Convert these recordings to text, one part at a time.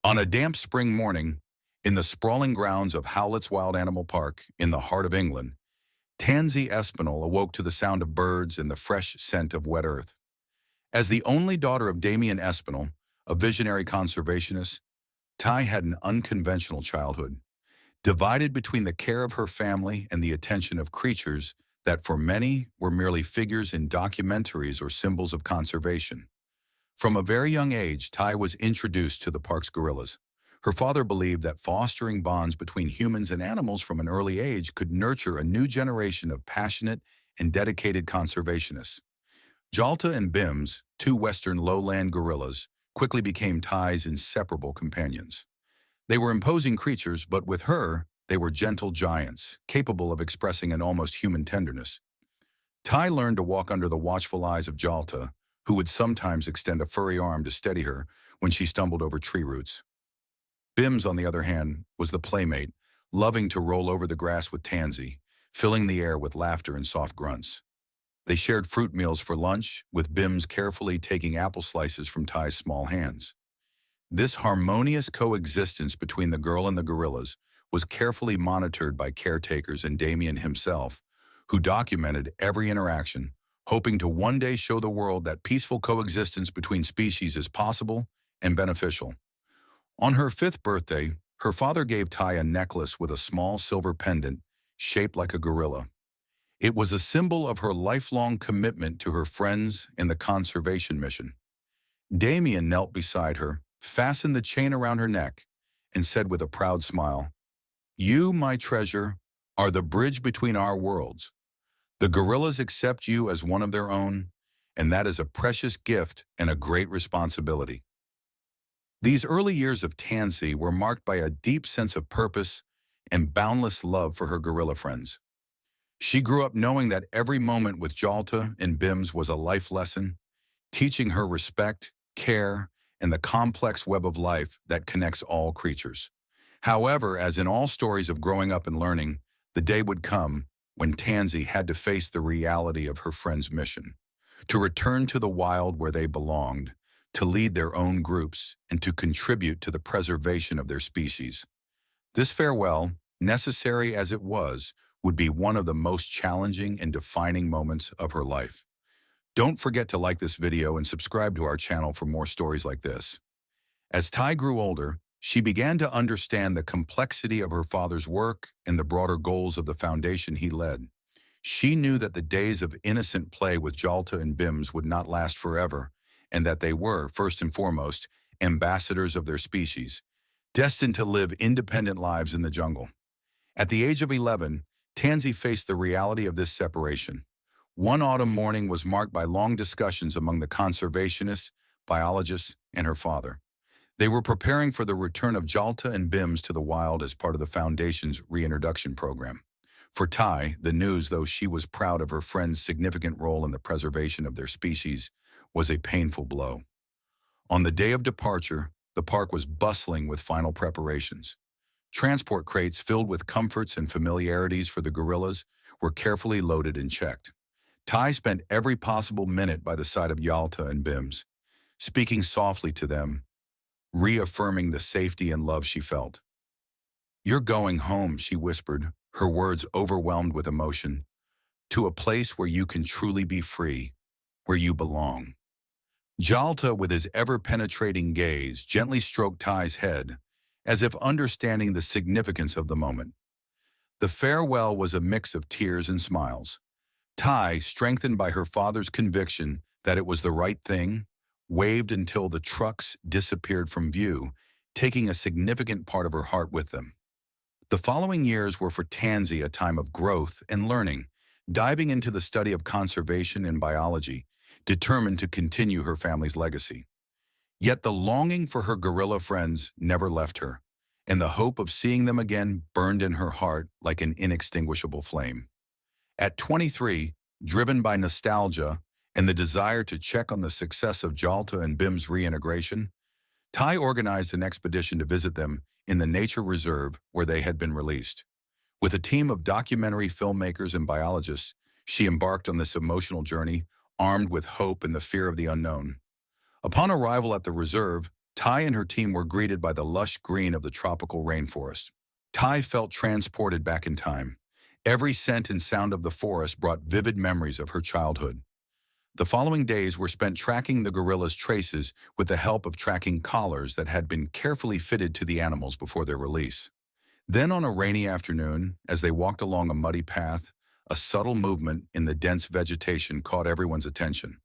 On a damp spring morning, in the sprawling grounds of Howlets Wild Animal Park in the heart of England, Tansy Espinal awoke to the sound of birds and the fresh scent of wet earth. As the only daughter of Damien Espinal, a visionary conservationist, Ty had an unconventional childhood, divided between the care of her family and the attention of creatures that for many were merely figures in documentaries or symbols of conservation. From a very young age, Ty was introduced to the park's gorillas. Her father believed that fostering bonds between humans and animals from an early age could nurture a new generation of passionate and dedicated conservationists. Jalta and Bims, two western lowland gorillas, quickly became Ty's inseparable companions. They were imposing creatures, but with her, they were gentle giants, capable of expressing an almost human tenderness. Ty learned to walk under the watchful eyes of Jalta, who would sometimes extend a furry arm to steady her when she stumbled over tree roots. Bims, on the other hand, was the playmate, loving to roll over the grass with Tansy, filling the air with laughter and soft grunts. They shared fruit meals for lunch, with Bims carefully taking apple slices from Ty's small hands. This harmonious coexistence between the girl and the gorillas was carefully monitored by caretakers and Damien himself, who documented every interaction, hoping to one day show the world that peaceful coexistence between species is possible and beneficial. On her 5th birthday, her father gave Ty a necklace with a small silver pendant shaped like a gorilla. It was a symbol of her lifelong commitment to her friends in the conservation mission. Damien knelt beside her, fastened the chain around her neck, and said with a proud smile, "You, my treasure, are the bridge between our worlds. The gorillas accept you as one of their own, and that is a precious gift and a great responsibility." These early years of Tansy were marked by a deep sense of purpose and boundless love for her gorilla friends. She grew up knowing that every moment with Jalta and Bims was a life lesson, teaching her respect, care, and the complex web of life that connects all creatures. However, as in all stories of growing up and learning, the day would come when Tansy had to face the reality of her friend's mission, to return to the wild where they belonged, to lead their own groups, and to contribute to the preservation of their species. This farewell, necessary as it was, would be one of the most challenging and defining moments of her life. Don't forget to like this video and subscribe to our channel for more stories like this. As Ty grew older, she began to understand the complexity of her father's work and the broader goals of the foundation he led. She knew that the days of innocent play with Jalta and Bims would not last forever, and that they were, first and foremost, ambassadors of their species, destined to live independent lives in the jungle. At the age of 11, Tansy faced the reality of this separation. One autumn morning was marked by long discussions among the conservationists, biologists, and her father. They were preparing for the return of Jalta and Bims to the wild as part of the Foundation's reintroduction program. For Ty, the news, though she was proud of her friend's significant role in the preservation of their species, was a painful blow. On the day of departure, the park was bustling with final preparations. Transport crates filled with comforts and familiarities for the gorillas were carefully loaded and checked. Ty spent every possible minute by the side of Jalta and Bims, speaking softly to them, reaffirming the safety and love she felt. "You're going home," she whispered, her words overwhelmed with emotion, "to a place where you can truly be free, where you belong." Jalta, with his ever-penetrating gaze, gently stroked Ty's head, as if understanding the significance of the moment. The farewell was a mix of tears and smiles. Ty, strengthened by her father's conviction that it was the right thing, waved until the trucks disappeared from view, taking a significant part of her heart with them. The following years were for Tansy a time of growth and learning, diving into the study of conservation and biology, determined to continue her family's legacy. Yet the longing for her gorilla friends never left her, and the hope of seeing them again burned in her heart like an inextinguishable flame. At 23, driven by nostalgia and the desire to check on the success of Jalta and Bim's reintegration, Ty organized an expedition to visit them in the nature reserve where they had been released. With a team of documentary filmmakers and biologists, she embarked on this emotional journey, armed with hope and the fear of the unknown. Upon arrival at the reserve, Tai and her team were greeted by the lush green of the tropical rainforest. Tai felt transported back in time. Every scent and sound of the forest brought vivid memories of her childhood. The following days were spent tracking the gorillas' traces with the help of tracking collars that had been carefully fitted to the animals before their release. Then on a rainy afternoon, as they walked along a muddy path, a subtle movement in the dense vegetation caught everyone's attention.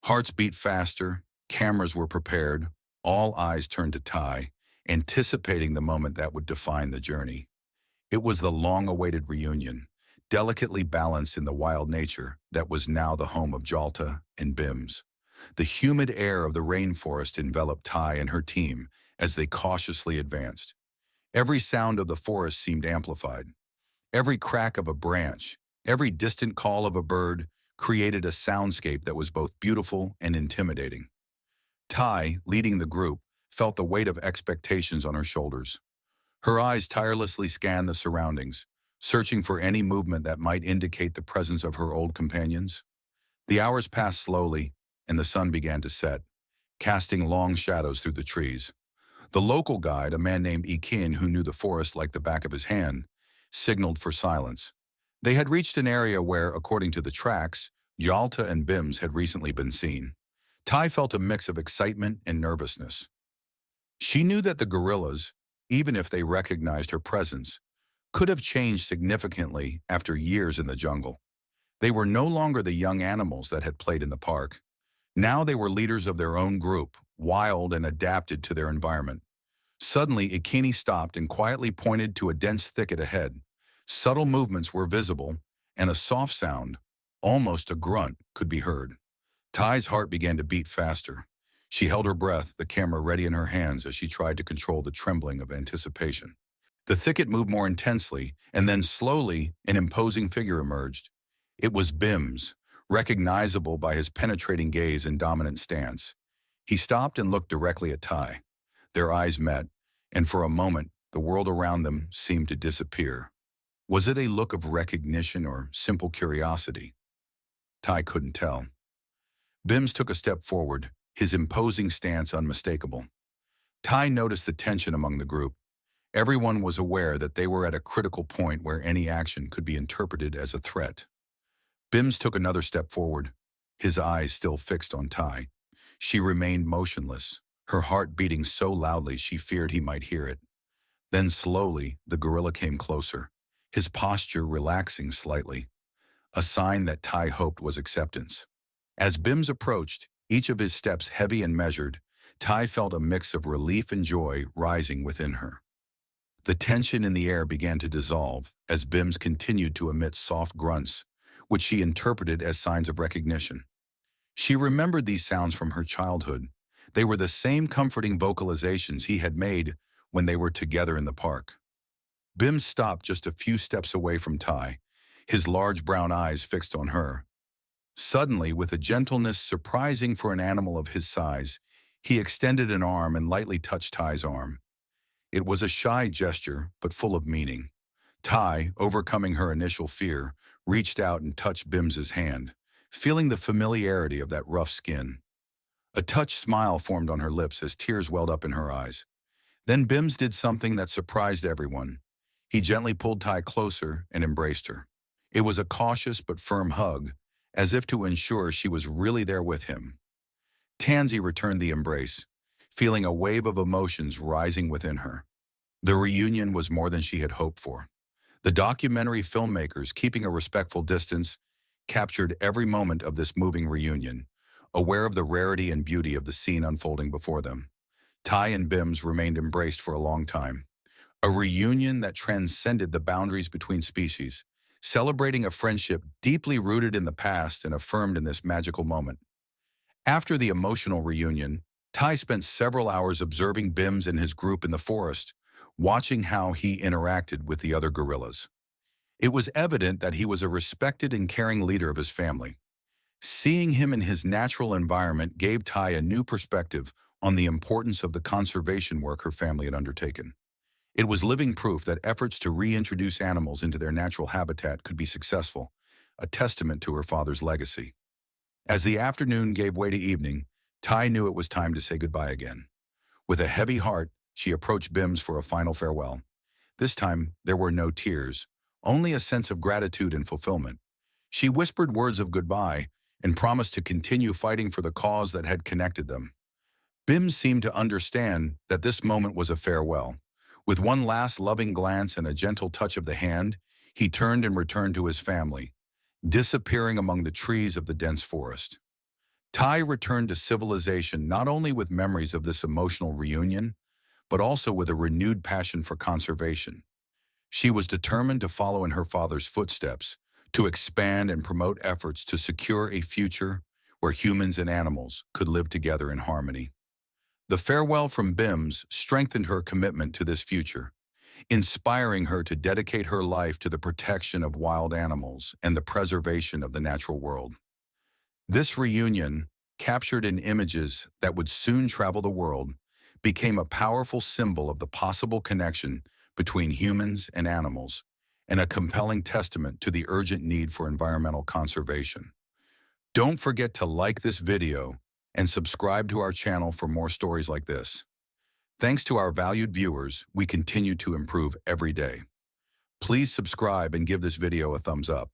Hearts beat faster, cameras were prepared, all eyes turned to Tai, anticipating the moment that would define the journey. It was the long-awaited reunion, delicately balanced in the wild nature that was now the home of Jalta and Bims. The humid air of the rainforest enveloped Tai and her team as they cautiously advanced. Every sound of the forest seemed amplified. Every crack of a branch, every distant call of a bird created a soundscape that was both beautiful and intimidating. Tai, leading the group, felt the weight of expectations on her shoulders. Her eyes tirelessly scanned the surroundings, searching for any movement that might indicate the presence of her old companions. The hours passed slowly, and the sun began to set, casting long shadows through the trees. The local guide, a man named Ikin who knew the forest like the back of his hand, signaled for silence. They had reached an area where, according to the tracks, Jalta and Bims had recently been seen. Tai felt a mix of excitement and nervousness. She knew that the gorillas, even if they recognized her presence, could have changed significantly after years in the jungle. They were no longer the young animals that had played in the park. Now they were leaders of their own group, wild and adapted to their environment. Suddenly, Ikini stopped and quietly pointed to a dense thicket ahead. Subtle movements were visible, and a soft sound, almost a grunt, could be heard. Tai's heart began to beat faster. She held her breath, the camera ready in her hands as she tried to control the trembling of anticipation. The thicket moved more intensely, and then slowly, an imposing figure emerged. It was Bims, recognizable by his penetrating gaze and dominant stance. He stopped and looked directly at Tai. Their eyes met, and for a moment, the world around them seemed to disappear. Was it a look of recognition or simple curiosity? Tai couldn't tell. Bims took a step forward, his imposing stance unmistakable. Tai noticed the tension among the group. Everyone was aware that they were at a critical point where any action could be interpreted as a threat. Bims took another step forward, his eyes still fixed on Tai. She remained motionless, her heart beating so loudly she feared he might hear it. Then slowly, the gorilla came closer, his posture relaxing slightly, a sign that Tai hoped was acceptance. As Bims approached, each of his steps heavy and measured, Tai felt a mix of relief and joy rising within her. The tension in the air began to dissolve as Bims continued to emit soft grunts, which she interpreted as signs of recognition. She remembered these sounds from her childhood. They were the same comforting vocalizations he had made when they were together in the park. Bims stopped just a few steps away from Tai, his large brown eyes fixed on her. Suddenly, with a gentleness surprising for an animal of his size, he extended an arm and lightly touched Tai's arm. It was a shy gesture, but full of meaning. Tai, overcoming her initial fear, reached out and touched Bims's hand, feeling the familiarity of that rough skin. A touched smile formed on her lips as tears welled up in her eyes. Then Bims did something that surprised everyone. He gently pulled Tai closer and embraced her. It was a cautious but firm hug, as if to ensure she was really there with him. Tansy returned the embrace, feeling a wave of emotions rising within her. The reunion was more than she had hoped for. The documentary filmmakers, keeping a respectful distance, captured every moment of this moving reunion, aware of the rarity and beauty of the scene unfolding before them. Tai and Bims remained embraced for a long time, a reunion that transcended the boundaries between species, celebrating a friendship deeply rooted in the past and affirmed in this magical moment. After the emotional reunion, Tai spent several hours observing Bims and his group in the forest, watching how he interacted with the other gorillas. It was evident that he was a respected and caring leader of his family. Seeing him in his natural environment gave Tai a new perspective on the importance of the conservation work her family had undertaken. It was living proof that efforts to reintroduce animals into their natural habitat could be successful, a testament to her father's legacy. As the afternoon gave way to evening, Tai knew it was time to say goodbye again. With a heavy heart, she approached Bims for a final farewell. This time, there were no tears, only a sense of gratitude and fulfillment. She whispered words of goodbye and promised to continue fighting for the cause that had connected them. Bims seemed to understand that this moment was a farewell. With one last loving glance and a gentle touch of the hand, he turned and returned to his family, disappearing among the trees of the dense forest. Tai returned to civilization not only with memories of this emotional reunion, but also with a renewed passion for conservation. She was determined to follow in her father's footsteps, to expand and promote efforts to secure a future where humans and animals could live together in harmony. The farewell from Bims strengthened her commitment to this future, inspiring her to dedicate her life to the protection of wild animals and the preservation of the natural world. This reunion, captured in images that would soon travel the world, became a powerful symbol of the possible connection between humans and animals, and a compelling testament to the urgent need for environmental conservation. Don't forget to like this video and subscribe to our channel for more stories like this. Thanks to our valued viewers, we continue to improve every day. Please subscribe and give this video a thumbs up.